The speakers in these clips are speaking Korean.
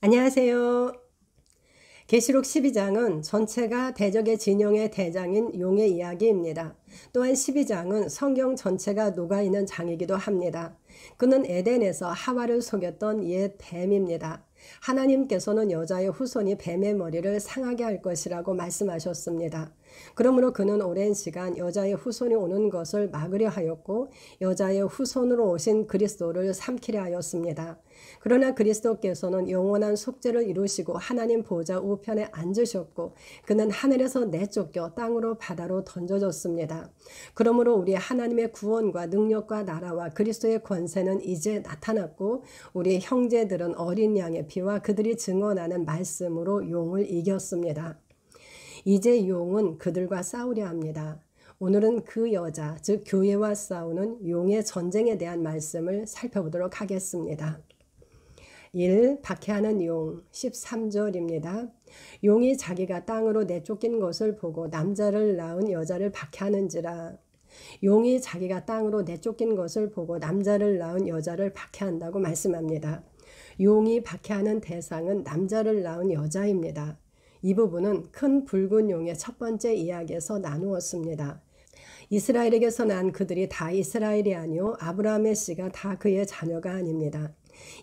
안녕하세요. 계시록 12장은 전체가 대적의 진영의 대장인 용의 이야기입니다. 또한 12장은 성경 전체가 녹아있는 장이기도 합니다. 그는 에덴에서 하와를 속였던 옛 뱀입니다. 하나님께서는 여자의 후손이 뱀의 머리를 상하게 할 것이라고 말씀하셨습니다. 그러므로 그는 오랜 시간 여자의 후손이 오는 것을 막으려 하였고 여자의 후손으로 오신 그리스도를 삼키려 하였습니다. 그러나 그리스도께서는 영원한 속죄를 이루시고 하나님 보좌 우편에 앉으셨고 그는 하늘에서 내쫓겨 땅으로 바다로 던져졌습니다. 그러므로 우리 하나님의 구원과 능력과 나라와 그리스도의 권세는 이제 나타났고 우리 형제들은 어린 양의 피와 그들이 증언하는 말씀으로 용을 이겼습니다. 이제 용은 그들과 싸우려 합니다. 오늘은 그 여자, 즉 교회와 싸우는 용의 전쟁에 대한 말씀을 살펴보도록 하겠습니다. 1. 박해하는 용 13절입니다. 용이 자기가 땅으로 내쫓긴 것을 보고 남자를 낳은 여자를 박해하는지라. 용이 자기가 땅으로 내쫓긴 것을 보고 남자를 낳은 여자를 박해한다고 말씀합니다. 용이 박해하는 대상은 남자를 낳은 여자입니다. 이 부분은 큰 붉은 용의 첫 번째 이야기에서 나누었습니다. 이스라엘에게서 난 그들이 다 이스라엘이 아니요 아브라함의 씨가 다 그의 자녀가 아닙니다.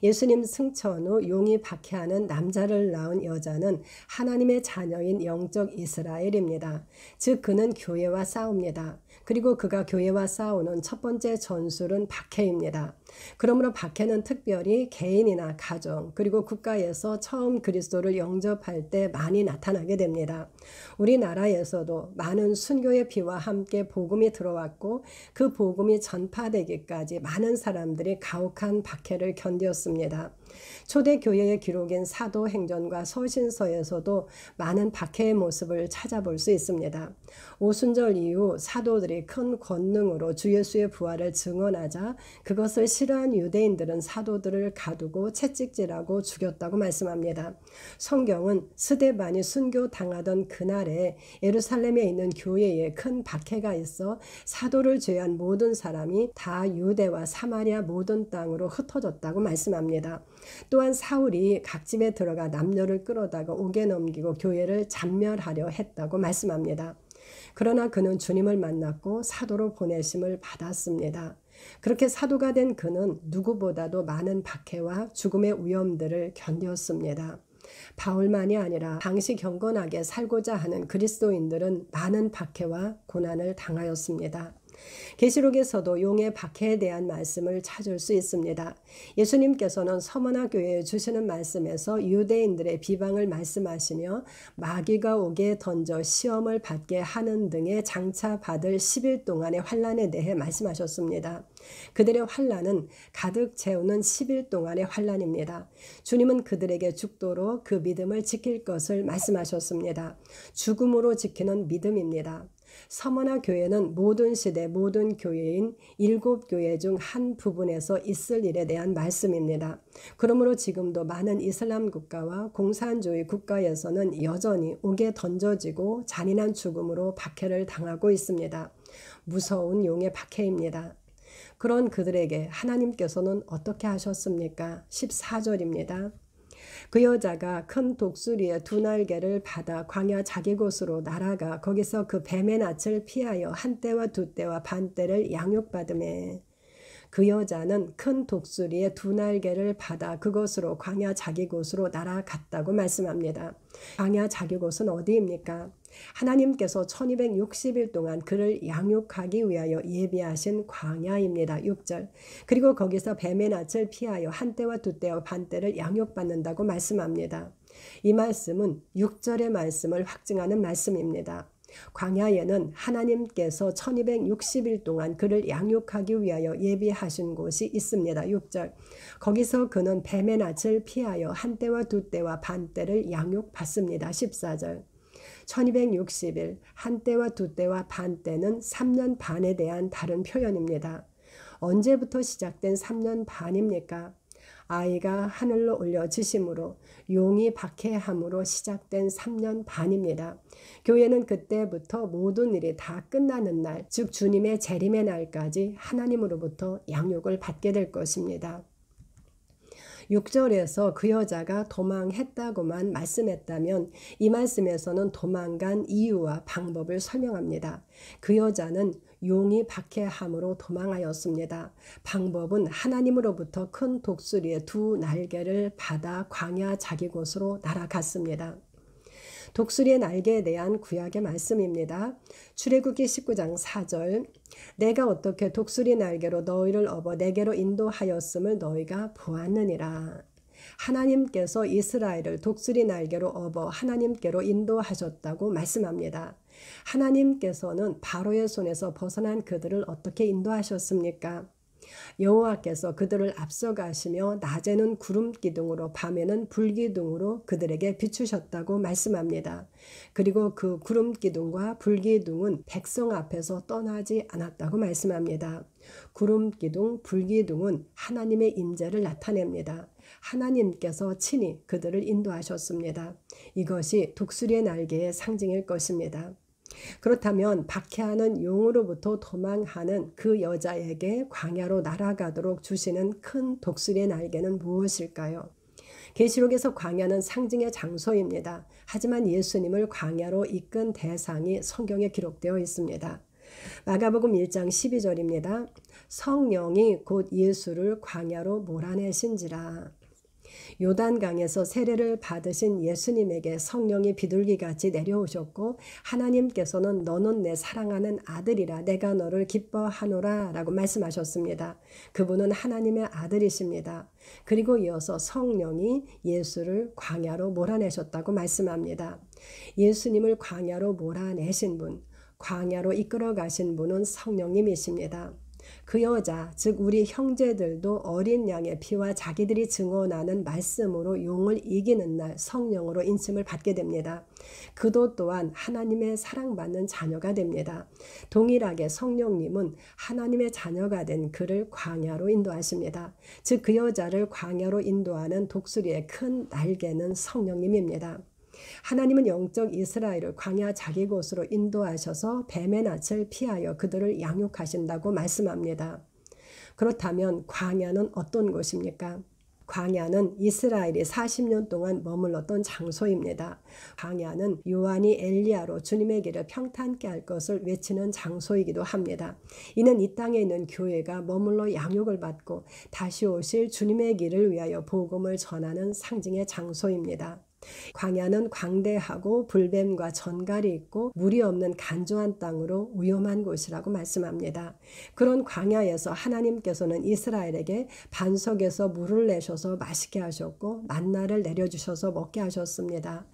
예수님 승천 후 용이 박해하는 남자를 낳은 여자는 하나님의 자녀인 영적 이스라엘입니다. 즉 그는 교회와 싸웁니다. 그리고 그가 교회와 싸우는 첫 번째 전술은 박해입니다. 그러므로 박해는 특별히 개인이나 가정 그리고 국가에서 처음 그리스도를 영접할 때 많이 나타나게 됩니다. 우리나라에서도 많은 순교의 피와 함께 복음이 들어왔고 그 복음이 전파되기까지 많은 사람들이 가혹한 박해를 견디었습니다. 초대교회의 기록인 사도행전과 서신서에서도 많은 박해의 모습을 찾아볼 수 있습니다. 오순절 이후 사도들이 큰 권능으로 주 예수의 부활을 증언하자 그것을 싫어한 유대인들은 사도들을 가두고 채찍질하고 죽였다고 말씀합니다. 성경은 스데반이 순교당하던 그날에 예루살렘에 있는 교회에 큰 박해가 있어 사도를 제외한 모든 사람이 다 유대와 사마리아 모든 땅으로 흩어졌다고 말씀합니다. 또한 사울이 각 집에 들어가 남녀를 끌어다가 옥에 넘기고 교회를 잔멸하려 했다고 말씀합니다. 그러나 그는 주님을 만났고 사도로 보내심을 받았습니다. 그렇게 사도가 된 그는 누구보다도 많은 박해와 죽음의 위험들을 견뎠습니다. 바울만이 아니라 당시 경건하게 살고자 하는 그리스도인들은 많은 박해와 고난을 당하였습니다. 계시록에서도 용의 박해에 대한 말씀을 찾을 수 있습니다. 예수님께서는 서머나 교회에 주시는 말씀에서 유대인들의 비방을 말씀하시며 마귀가 옥에 던져 시험을 받게 하는 등의 장차 받을 10일 동안의 환난에 대해 말씀하셨습니다. 그들의 환난은 가득 채우는 10일 동안의 환난입니다. 주님은 그들에게 죽도록 그 믿음을 지킬 것을 말씀하셨습니다. 죽음으로 지키는 믿음입니다. 서머나 교회는 모든 시대 모든 교회인 7교회 중 한 부분에서 있을 일에 대한 말씀입니다. 그러므로 지금도 많은 이슬람 국가와 공산주의 국가에서는 여전히 옥에 던져지고 잔인한 죽음으로 박해를 당하고 있습니다. 무서운 용의 박해입니다. 그런 그들에게 하나님께서는 어떻게 하셨습니까? 14절입니다. 그 여자가 큰 독수리의 두 날개를 받아 광야 자기 곳으로 날아가 거기서 그 뱀의 낯을 피하여 한 떼와 두 떼와 반 떼를 양육받으매 그 여자는 큰 독수리의 두 날개를 받아 그곳으로 광야 자기 곳으로 날아갔다고 말씀합니다. 광야 자기 곳은 어디입니까? 하나님께서 1260일 동안 그를 양육하기 위하여 예비하신 광야입니다. 6절. 그리고 거기서 뱀의 낯을 피하여 한 떼와 두 떼와 반 떼를 양육받는다고 말씀합니다. 이 말씀은 6절의 말씀을 확증하는 말씀입니다. 광야에는 하나님께서 1260일 동안 그를 양육하기 위하여 예비하신 곳이 있습니다. 6절. 거기서 그는 뱀의 낯을 피하여 한 떼와 두 떼와 반 떼를 양육받습니다. 14절. 1260일 한 떼와 두 떼와 반 떼는 3년 반에 대한 다른 표현입니다. 언제부터 시작된 3년 반입니까? 아이가 하늘로 올려지심으로 용이 박해함으로 시작된 3년 반입니다. 교회는 그때부터 모든 일이 다 끝나는 날, 즉 주님의 재림의 날까지 하나님으로부터 양육을 받게 될 것입니다. 6절에서 그 여자가 도망했다고만 말씀했다면 이 말씀에서는 도망간 이유와 방법을 설명합니다. 그 여자는 용이 박해함으로 도망하였습니다. 방법은 하나님으로부터 큰 독수리의 2 날개를 받아 광야 자기 곳으로 날아갔습니다. 독수리의 날개에 대한 구약의 말씀입니다. 출애굽기 19장 4절 내가 어떻게 독수리 날개로 너희를 업어 내게로 인도하였음을 너희가 보았느니라. 하나님께서 이스라엘을 독수리 날개로 업어 하나님께로 인도하셨다고 말씀합니다. 하나님께서는 바로의 손에서 벗어난 그들을 어떻게 인도하셨습니까? 여호와께서 그들을 앞서가시며 낮에는 구름 기둥으로 밤에는 불 기둥으로 그들에게 비추셨다고 말씀합니다. 그리고 그 구름 기둥과 불 기둥은 백성 앞에서 떠나지 않았다고 말씀합니다. 구름 기둥, 불 기둥은 하나님의 임재를 나타냅니다. 하나님께서 친히 그들을 인도하셨습니다. 이것이 독수리의 날개의 상징일 것입니다. 그렇다면 박해하는 용으로부터 도망하는 그 여자에게 광야로 날아가도록 주시는 큰 독수리의 날개는 무엇일까요? 계시록에서 광야는 상징의 장소입니다. 하지만 예수님을 광야로 이끈 대상이 성경에 기록되어 있습니다. 마가복음 1장 12절입니다. 성령이 곧 예수를 광야로 몰아내신지라. 요단강에서 세례를 받으신 예수님에게 성령이 비둘기같이 내려오셨고 하나님께서는 너는 내 사랑하는 아들이라 내가 너를 기뻐하노라 라고 말씀하셨습니다. 그분은 하나님의 아들이십니다. 그리고 이어서 성령이 예수를 광야로 몰아내셨다고 말씀합니다. 예수님을 광야로 몰아내신 분, 광야로 이끌어 가신 분은 성령님이십니다. 그 여자, 즉 우리 형제들도 어린 양의 피와 자기들이 증언하는 말씀으로 용을 이기는 날 성령으로 인침을 받게 됩니다. 그도 또한 하나님의 사랑받는 자녀가 됩니다. 동일하게 성령님은 하나님의 자녀가 된 그를 광야로 인도하십니다. 즉 그 여자를 광야로 인도하는 독수리의 큰 날개는 성령님입니다. 하나님은 영적 이스라엘을 광야 자기 곳으로 인도하셔서 뱀의 낯을 피하여 그들을 양육하신다고 말씀합니다. 그렇다면 광야는 어떤 곳입니까? 광야는 이스라엘이 40년 동안 머물렀던 장소입니다. 광야는 요한이 엘리야로 주님의 길을 평탄케 할 것을 외치는 장소이기도 합니다. 이는 이 땅에 있는 교회가 머물러 양육을 받고 다시 오실 주님의 길을 위하여 복음을 전하는 상징의 장소입니다. 광야는 광대하고 불뱀과 전갈이 있고 물이 없는 간조한 땅으로 위험한 곳이라고 말씀합니다. 그런 광야에서 하나님께서는 이스라엘에게 반석에서 물을 내셔서 마시게 하셨고 만나를 내려주셔서 먹게 하셨습니다.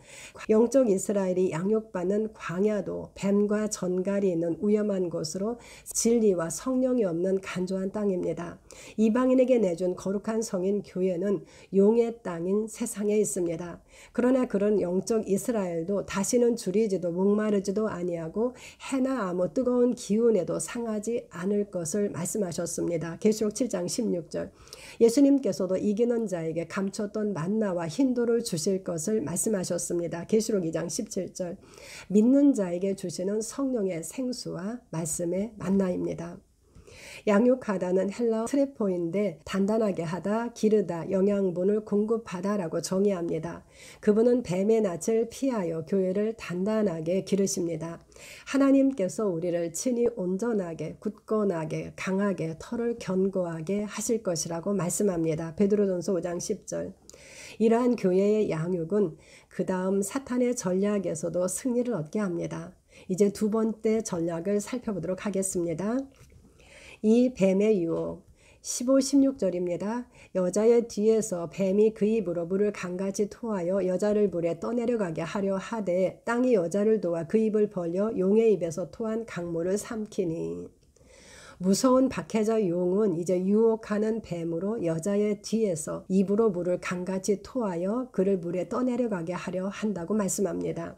영적 이스라엘이 양육받는 광야도 뱀과 전갈이 있는 위험한 곳으로 진리와 성령이 없는 간조한 땅입니다. 이방인에게 내준 거룩한 성인 교회는 용의 땅인 세상에 있습니다. 그러나 그런 영적 이스라엘도 다시는 줄이지도 목마르지도 아니하고 해나 아무 뜨거운 기운에도 상하지 않을 것을 말씀하셨습니다. 계시록 7장 16절 예수님께서도 이기는 자에게 감췄던 만나와 흰돌을 주실 것을 말씀하셨습니다. 계시록 2장 17절 믿는 자에게 주시는 성령의 생수와 말씀의 만나입니다. 양육하다는 헬라어 트레포인데 단단하게 하다, 기르다, 영양분을 공급하다 라고 정의합니다. 그분은 뱀의 낯을 피하여 교회를 단단하게 기르십니다. 하나님께서 우리를 친히 온전하게, 굳건하게, 강하게, 털을 견고하게 하실 것이라고 말씀합니다. 베드로전서 5장 10절 이러한 교회의 양육은 그 다음 사탄의 전략에서도 승리를 얻게 합니다. 이제 두 번째 전략을 살펴보도록 하겠습니다. 이 뱀의 유혹 15, 16절입니다. 여자의 뒤에서 뱀이 그 입으로 물을 강같이 토하여 여자를 물에 떠내려가게 하려 하되 땅이 여자를 도와 그 입을 벌려 용의 입에서 토한 강물을 삼키니 무서운 박해자 용은 이제 유혹하는 뱀으로 여자의 뒤에서 입으로 물을 강같이 토하여 그를 물에 떠내려가게 하려 한다고 말씀합니다.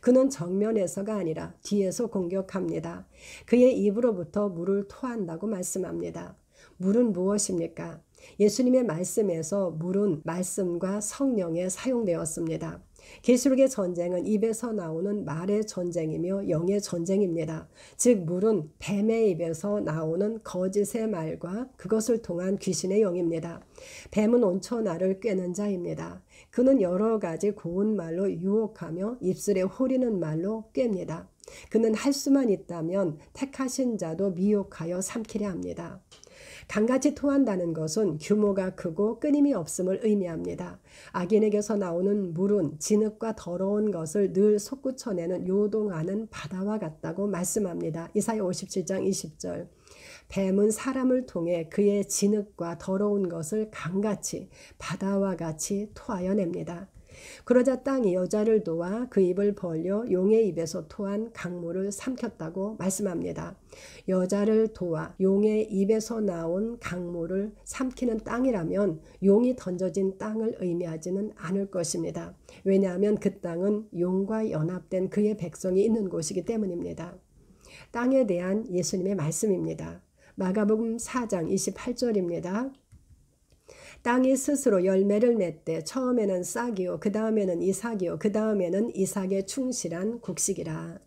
그는 정면에서가 아니라 뒤에서 공격합니다. 그의 입으로부터 물을 토한다고 말씀합니다. 물은 무엇입니까? 예수님의 말씀에서 물은 말씀과 성령에 사용되었습니다. 계시록의 전쟁은 입에서 나오는 말의 전쟁이며 영의 전쟁입니다. 즉 물은 뱀의 입에서 나오는 거짓의 말과 그것을 통한 귀신의 영입니다. 뱀은 온천알을 꿰는 자입니다. 그는 여러 가지 고운 말로 유혹하며 입술에 호리는 말로 꿰입니다. 그는 할 수만 있다면 택하신 자도 미혹하여 삼키려 합니다. 강같이 토한다는 것은 규모가 크고 끊임이 없음을 의미합니다. 악인에게서 나오는 물은 진흙과 더러운 것을 늘 솟구쳐내는 요동하는 바다와 같다고 말씀합니다. 이사야 57장 20절. 뱀은 사람을 통해 그의 진흙과 더러운 것을 강같이 바다와 같이 토하여 냅니다. 그러자 땅이 여자를 도와 그 입을 벌려 용의 입에서 토한 강물을 삼켰다고 말씀합니다. 여자를 도와 용의 입에서 나온 강물을 삼키는 땅이라면 용이 던져진 땅을 의미하지는 않을 것입니다. 왜냐하면 그 땅은 용과 연합된 그의 백성이 있는 곳이기 때문입니다. 땅에 대한 예수님의 말씀입니다. 마가복음 4장 28절입니다. 땅이 스스로 열매를 맺되 처음에는 싹이요 그 다음에는 이삭이요 그 다음에는 이삭에 충실한 곡식이라.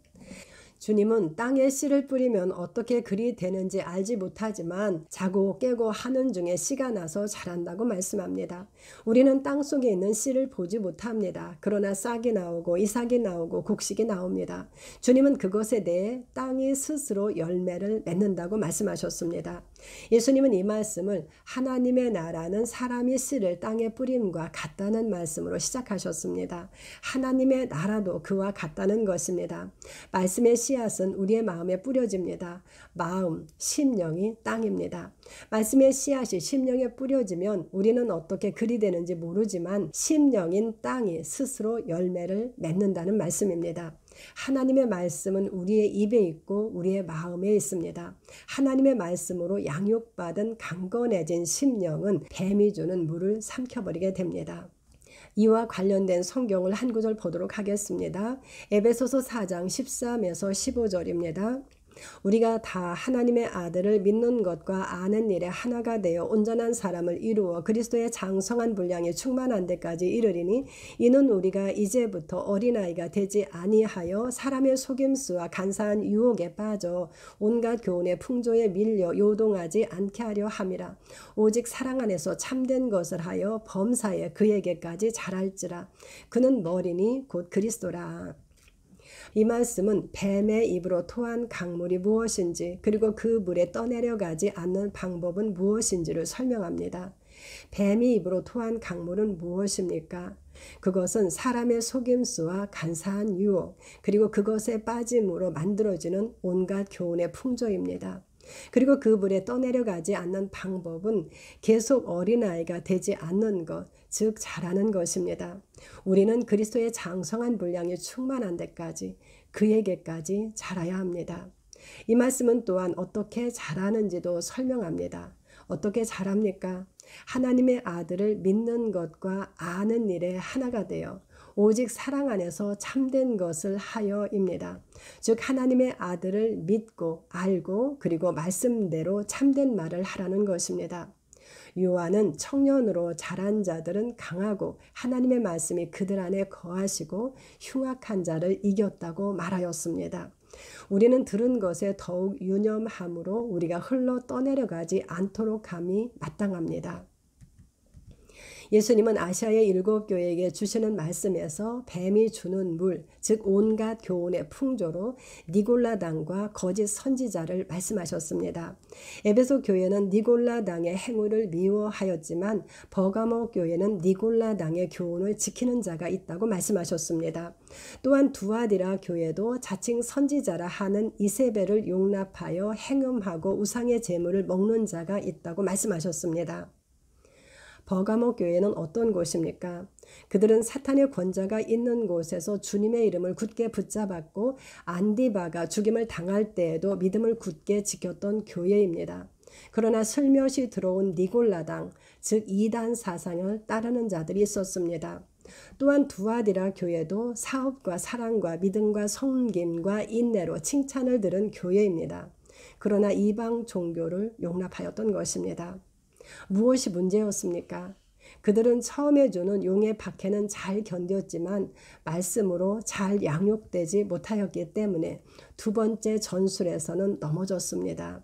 주님은 땅에 씨를 뿌리면 어떻게 그리 되는지 알지 못하지만 자고 깨고 하는 중에 씨가 나서 자란다고 말씀합니다. 우리는 땅 속에 있는 씨를 보지 못합니다. 그러나 싹이 나오고 이삭이 나오고 곡식이 나옵니다. 주님은 그것에 대해 땅이 스스로 열매를 맺는다고 말씀하셨습니다. 예수님은 이 말씀을 하나님의 나라는 사람이 씨를 땅에 뿌림과 같다는 말씀으로 시작하셨습니다. 하나님의 나라도 그와 같다는 것입니다. 말씀의 씨앗은 우리의 마음에 뿌려집니다. 마음, 심령이 땅입니다. 말씀의 씨앗이 심령에 뿌려지면 우리는 어떻게 그리 되는지 모르지만 심령인 땅이 스스로 열매를 맺는다는 말씀입니다. 하나님의 말씀은 우리의 입에 있고 우리의 마음에 있습니다. 하나님의 말씀으로 양육받은 강건해진 심령은 뱀이 주는 물을 삼켜버리게 됩니다. 이와 관련된 성경을 한 구절 보도록 하겠습니다. 에베소서 4장 13에서 15절입니다. 우리가 다 하나님의 아들을 믿는 것과 아는 일에 하나가 되어 온전한 사람을 이루어 그리스도의 장성한 분량이 충만한 데까지 이르리니 이는 우리가 이제부터 어린아이가 되지 아니하여 사람의 속임수와 간사한 유혹에 빠져 온갖 교훈의 풍조에 밀려 요동하지 않게 하려 함이라. 오직 사랑 안에서 참된 것을 하여 범사에 그에게까지 자랄지라. 그는 머리니 곧 그리스도라. 이 말씀은 뱀의 입으로 토한 강물이 무엇인지 그리고 그 물에 떠내려가지 않는 방법은 무엇인지를 설명합니다. 뱀이 입으로 토한 강물은 무엇입니까? 그것은 사람의 속임수와 간사한 유혹 그리고 그것에 빠짐으로 만들어지는 온갖 교훈의 풍조입니다. 그리고 그 물에 떠내려가지 않는 방법은 계속 어린아이가 되지 않는 것, 즉 자라는 것입니다. 우리는 그리스도의 장성한 분량이 충만한 데까지 그에게까지 자라야 합니다. 이 말씀은 또한 어떻게 자라는지도 설명합니다. 어떻게 자랍니까? 하나님의 아들을 믿는 것과 아는 일에 하나가 되어 오직 사랑 안에서 참된 것을 하여입니다. 즉 하나님의 아들을 믿고 알고 그리고 말씀대로 참된 말을 하라는 것입니다. 요한은 청년으로 자란 자들은 강하고 하나님의 말씀이 그들 안에 거하시고 흉악한 자를 이겼다고 말하였습니다. 우리는 들은 것에 더욱 유념함으로 우리가 흘러 떠내려가지 않도록 함이 마땅합니다. 예수님은 아시아의 7교회에게 주시는 말씀에서 뱀이 주는 물, 즉 온갖 교훈의 풍조로 니골라당과 거짓 선지자를 말씀하셨습니다. 에베소 교회는 니골라당의 행위를 미워하였지만 버가모 교회는 니골라당의 교훈을 지키는 자가 있다고 말씀하셨습니다. 또한 두아디라 교회도 자칭 선지자라 하는 이세벨을 용납하여 행음하고 우상의 제물을 먹는 자가 있다고 말씀하셨습니다. 버가모 교회는 어떤 곳입니까? 그들은 사탄의 권자가 있는 곳에서 주님의 이름을 굳게 붙잡았고 안디바가 죽임을 당할 때에도 믿음을 굳게 지켰던 교회입니다. 그러나 슬며시 들어온 니골라당, 즉 이단 사상을 따르는 자들이 있었습니다. 또한 두아디라 교회도 사업과 사랑과 믿음과 섬김과 인내로 칭찬을 들은 교회입니다. 그러나 이방 종교를 용납하였던 것입니다. 무엇이 문제였습니까? 그들은 처음에 주는 용의 박해는 잘 견뎠지만 말씀으로 잘 양육되지 못하였기 때문에 두 번째 전술에서는 넘어졌습니다.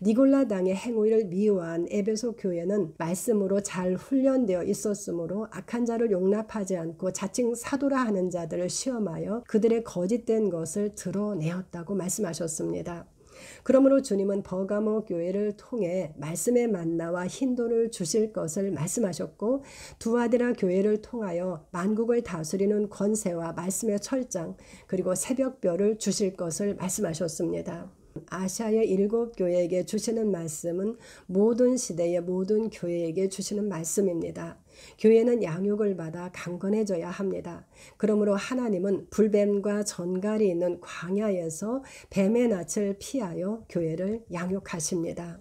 니골라당의 행위를 미워한 에베소 교회는 말씀으로 잘 훈련되어 있었으므로 악한 자를 용납하지 않고 자칭 사도라 하는 자들을 시험하여 그들의 거짓된 것을 드러내었다고 말씀하셨습니다. 그러므로 주님은 버가모 교회를 통해 말씀의 만나와 흰돌을 주실 것을 말씀하셨고 두아디라 교회를 통하여 만국을 다스리는 권세와 말씀의 철장 그리고 새벽별을 주실 것을 말씀하셨습니다. 아시아의 7교회에게 주시는 말씀은 모든 시대의 모든 교회에게 주시는 말씀입니다. 교회는 양육을 받아 강건해져야 합니다. 그러므로 하나님은 불뱀과 전갈이 있는 광야에서 뱀의 낯을 피하여 교회를 양육하십니다.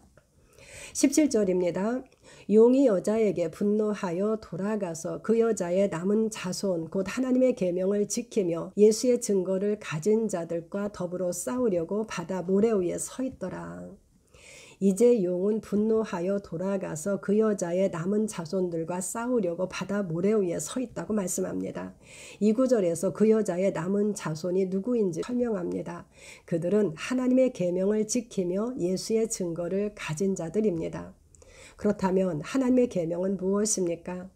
17절입니다. 용이 여자에게 분노하여 돌아가서 그 여자의 남은 자손 곧 하나님의 계명을 지키며 예수의 증거를 가진 자들과 더불어 싸우려고 바다 모래 위에 서 있더라. 이제 용은 분노하여 돌아가서 그 여자의 남은 자손들과 싸우려고 바다 모래 위에 서 있다고 말씀합니다. 이 구절에서 그 여자의 남은 자손이 누구인지 설명합니다. 그들은 하나님의 계명을 지키며 예수의 증거를 가진 자들입니다. 그렇다면 하나님의 계명은 무엇입니까?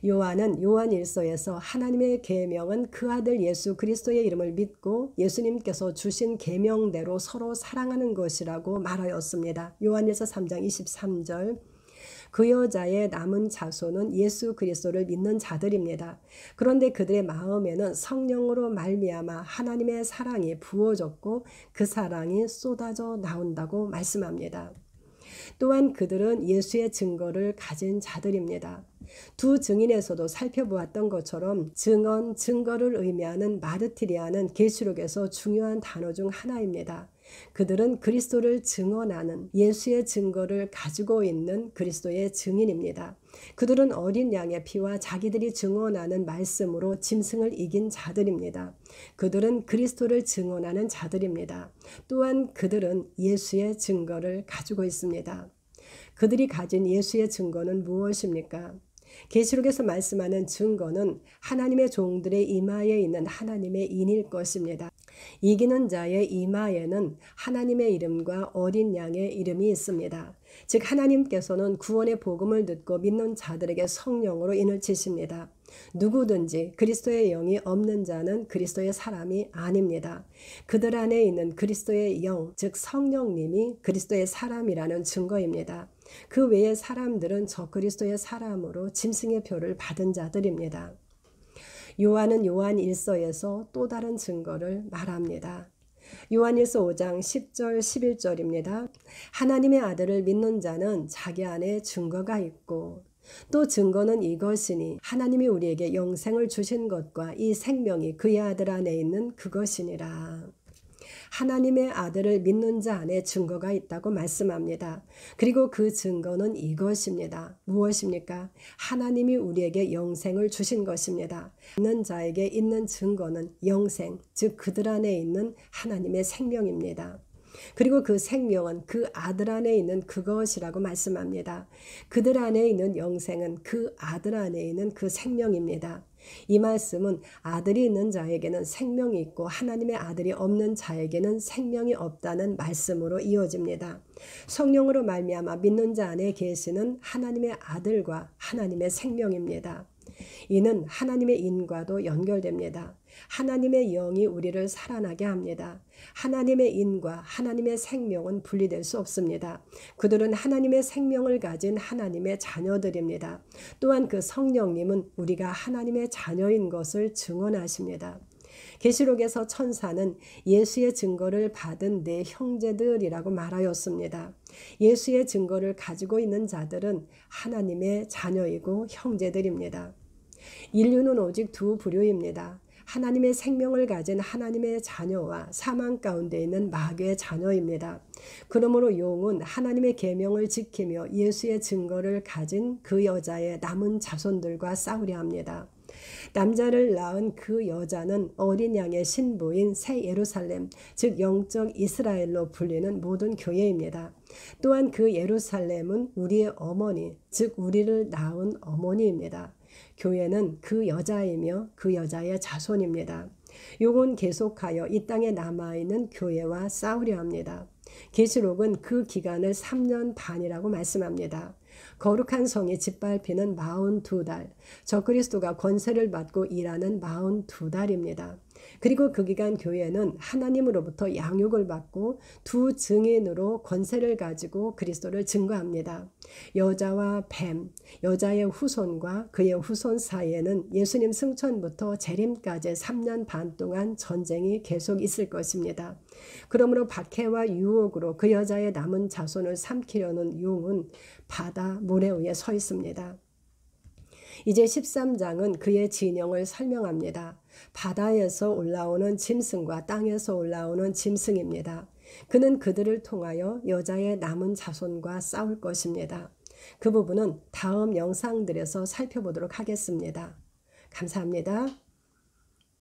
요한은 요한일서에서 하나님의 계명은 그 아들 예수 그리스도의 이름을 믿고 예수님께서 주신 계명대로 서로 사랑하는 것이라고 말하였습니다. 요한일서 3장 23절. 그 여자의 남은 자손은 예수 그리스도를 믿는 자들입니다. 그런데 그들의 마음에는 성령으로 말미암아 하나님의 사랑이 부어졌고 그 사랑이 쏟아져 나온다고 말씀합니다. 또한 그들은 예수의 증거를 가진 자들입니다. 두 증인에서도 살펴보았던 것처럼 증언, 증거를 의미하는 마르티리아는 계시록에서 중요한 단어 중 하나입니다. 그들은 그리스도를 증언하는 예수의 증거를 가지고 있는 그리스도의 증인입니다. 그들은 어린 양의 피와 자기들이 증언하는 말씀으로 짐승을 이긴 자들입니다. 그들은 그리스도를 증언하는 자들입니다. 또한 그들은 예수의 증거를 가지고 있습니다. 그들이 가진 예수의 증거는 무엇입니까? 계시록에서 말씀하는 증거는 하나님의 종들의 이마에 있는 하나님의 인일 것입니다. 이기는 자의 이마에는 하나님의 이름과 어린 양의 이름이 있습니다. 즉 하나님께서는 구원의 복음을 듣고 믿는 자들에게 성령으로 인을 치십니다. 누구든지 그리스도의 영이 없는 자는 그리스도의 사람이 아닙니다. 그들 안에 있는 그리스도의 영, 즉 성령님이 그리스도의 사람이라는 증거입니다. 그 외의 사람들은 저 그리스도의 사람으로 짐승의 표를 받은 자들입니다. 요한은 요한일서에서 또 다른 증거를 말합니다. 요한일서 5장 10절 11절입니다. 하나님의 아들을 믿는 자는 자기 안에 증거가 있고 또 증거는 이것이니 하나님이 우리에게 영생을 주신 것과 이 생명이 그의 아들 안에 있는 그것이니라. 하나님의 아들을 믿는 자 안에 증거가 있다고 말씀합니다. 그리고 그 증거는 이것입니다. 무엇입니까? 하나님이 우리에게 영생을 주신 것입니다. 믿는 자에게 있는 증거는 영생, 즉 그들 안에 있는 하나님의 생명입니다. 그리고 그 생명은 그 아들 안에 있는 그것이라고 말씀합니다. 그들 안에 있는 영생은 그 아들 안에 있는 그 생명입니다. 이 말씀은 아들이 있는 자에게는 생명이 있고 하나님의 아들이 없는 자에게는 생명이 없다는 말씀으로 이어집니다. 성령으로 말미암아 믿는 자 안에 계시는 하나님의 아들과 하나님의 생명입니다. 이는 하나님의 인과도 연결됩니다. 하나님의 영이 우리를 살아나게 합니다. 하나님의 인과 하나님의 생명은 분리될 수 없습니다. 그들은 하나님의 생명을 가진 하나님의 자녀들입니다. 또한 그 성령님은 우리가 하나님의 자녀인 것을 증언하십니다. 계시록에서 천사는 예수의 증거를 받은 내 형제들이라고 말하였습니다. 예수의 증거를 가지고 있는 자들은 하나님의 자녀이고 형제들입니다. 인류는 오직 두 부류입니다. 하나님의 생명을 가진 하나님의 자녀와 사망 가운데 있는 마귀의 자녀입니다. 그러므로 용은 하나님의 계명을 지키며 예수의 증거를 가진 그 여자의 남은 자손들과 싸우려 합니다. 남자를 낳은 그 여자는 어린 양의 신부인 새 예루살렘, 즉 영적 이스라엘로 불리는 모든 교회입니다. 또한 그 예루살렘은 우리의 어머니, 즉 우리를 낳은 어머니입니다. 교회는 그 여자이며 그 여자의 자손입니다. 욕은 계속하여 이 땅에 남아있는 교회와 싸우려 합니다. 계시록은 그 기간을 3년 반이라고 말씀합니다. 거룩한 성이 짓밟히는 42달, 적그리스도가 권세를 받고 일하는 42달입니다. 그리고 그 기간 교회는 하나님으로부터 양육을 받고 두 증인으로 권세를 가지고 그리스도를 증거합니다. 여자와 뱀, 여자의 후손과 그의 후손 사이에는 예수님 승천부터 재림까지 3년 반 동안 전쟁이 계속 있을 것입니다. 그러므로 박해와 유혹으로 그 여자의 남은 자손을 삼키려는 용은 바다 모래 위에 서 있습니다. 이제 13장은 그의 진영을 설명합니다. 바다에서 올라오는 짐승과 땅에서 올라오는 짐승입니다. 그는 그들을 통하여 여자의 남은 자손과 싸울 것입니다. 그 부분은 다음 영상들에서 살펴보도록 하겠습니다. 감사합니다.